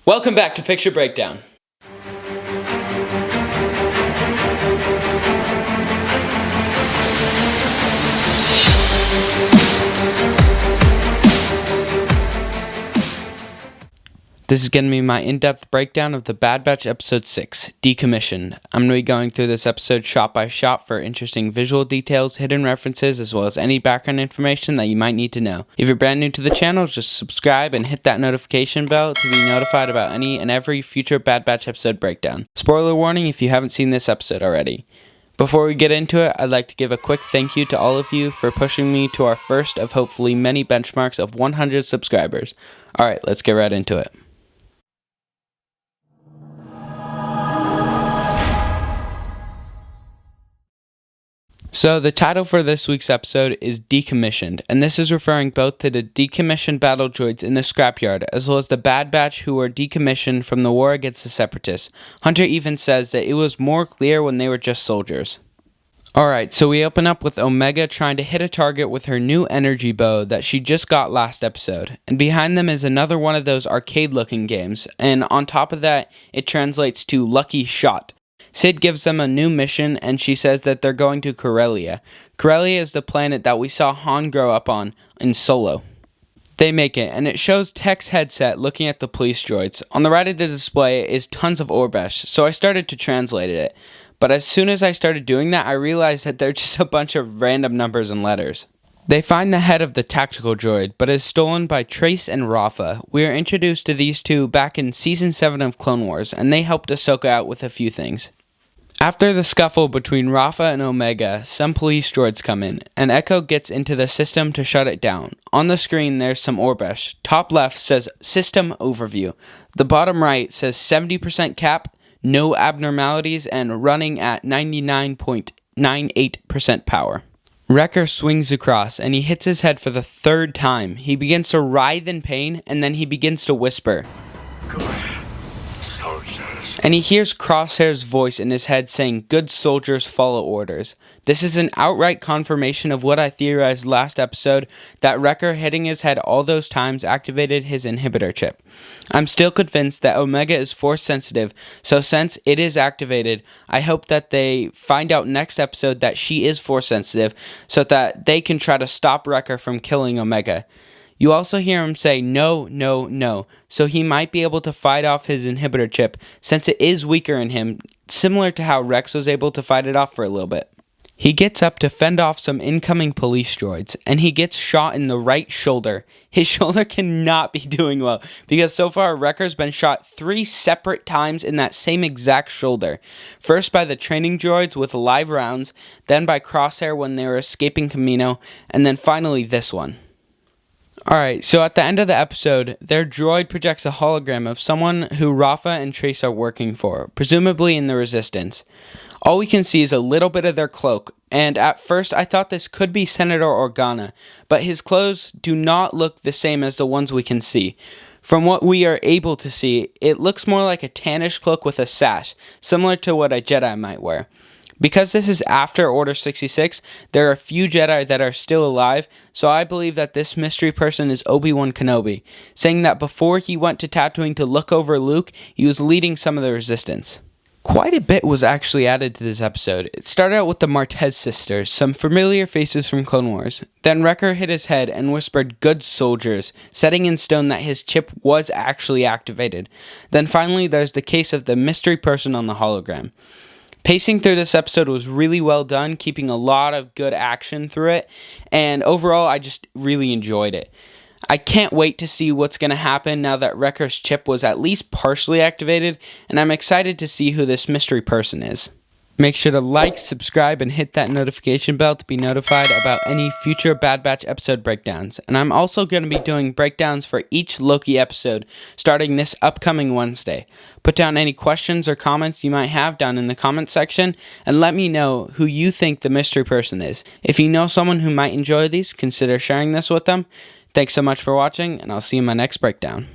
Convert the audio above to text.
Welcome back to Picture Breakdown. This is going to be my in-depth breakdown of The Bad Batch Episode 6, Decommissioned. I'm going to be going through this episode shot by shot for interesting visual details, hidden references, as well as any background information that you might need to know. If you're brand new to the channel, just subscribe and hit that notification bell to be notified about any and every future Bad Batch episode breakdown. Spoiler warning if you haven't seen this episode already. Before we get into it, I'd like to give a quick thank you to all of you for pushing me to our first of hopefully many benchmarks of 100 subscribers. Alright, let's get right into it. So the title for this week's episode is Decommissioned, and this is referring both to the decommissioned battle droids in the scrapyard, as well as the Bad Batch who were decommissioned from the war against the Separatists. Hunter even says that it was more clear when they were just soldiers. Alright, so we open up with Omega trying to hit a target with her new energy bow that she just got last episode, and behind them is another one of those arcade-looking games, and on top of that, it translates to Lucky Shot. Sid gives them a new mission, and she says that they're going to Corellia. Corellia is the planet that we saw Han grow up on in Solo. They make it, and it shows Tech's headset looking at the police droids. On the right of the display is tons of Orbesh, so I started to translate it. But as soon as I started doing that, I realized that they're just a bunch of random numbers and letters. They find the head of the tactical droid, but is stolen by Trace and Rafa. We are introduced to these two back in Season 7 of Clone Wars, and they helped Ahsoka out with a few things. After the scuffle between Rafa and Omega, some police droids come in, and Echo gets into the system to shut it down. On the screen, there's some Orbesh. Top left says System Overview. The bottom right says 70% cap, no abnormalities, and running at 99.98% power. Wrecker swings across, and he hits his head for the third time. He begins to writhe in pain, and then he begins to whisper. Good soldiers. And he hears Crosshair's voice in his head saying, "Good soldiers follow orders." This is an outright confirmation of what I theorized last episode, that Wrecker hitting his head all those times activated his inhibitor chip. I'm still convinced that Omega is force sensitive, so since it is activated, I hope that they find out next episode that she is force sensitive, so that they can try to stop Wrecker from killing Omega. You also hear him say no, no, no, so he might be able to fight off his inhibitor chip since it is weaker in him, similar to how Rex was able to fight it off for a little bit. He gets up to fend off some incoming police droids, and he gets shot in the right shoulder. His shoulder cannot be doing well, because so far Wrecker's been shot 3 separate times in that same exact shoulder. First by the training droids with live rounds, then by Crosshair when they were escaping Camino, and then finally this one. Alright, so at the end of the episode, their droid projects a hologram of someone who Rafa and Trace are working for, presumably in the Resistance. All we can see is a little bit of their cloak, and at first I thought this could be Senator Organa, but his clothes do not look the same as the ones we can see. From what we are able to see, it looks more like a tannish cloak with a sash, similar to what a Jedi might wear. Because this is after Order 66, there are a few Jedi that are still alive, so I believe that this mystery person is Obi-Wan Kenobi, saying that before he went to Tatooine to look over Luke, he was leading some of the Resistance. Quite a bit was actually added to this episode. It started out with the Martez sisters, some familiar faces from Clone Wars. Then Wrecker hit his head and whispered, "Good soldiers," setting in stone that his chip was actually activated. Then finally there's the case of the mystery person on the hologram. Pacing through this episode was really well done, keeping a lot of good action through it, and overall I just really enjoyed it. I can't wait to see what's going to happen now that Wrecker's chip was at least partially activated, and I'm excited to see who this mystery person is. Make sure to like, subscribe, and hit that notification bell to be notified about any future Bad Batch episode breakdowns. And I'm also going to be doing breakdowns for each Loki episode starting this upcoming Wednesday. Put down any questions or comments you might have down in the comment section, and let me know who you think the mystery person is. If you know someone who might enjoy these, consider sharing this with them. Thanks so much for watching, and I'll see you in my next breakdown.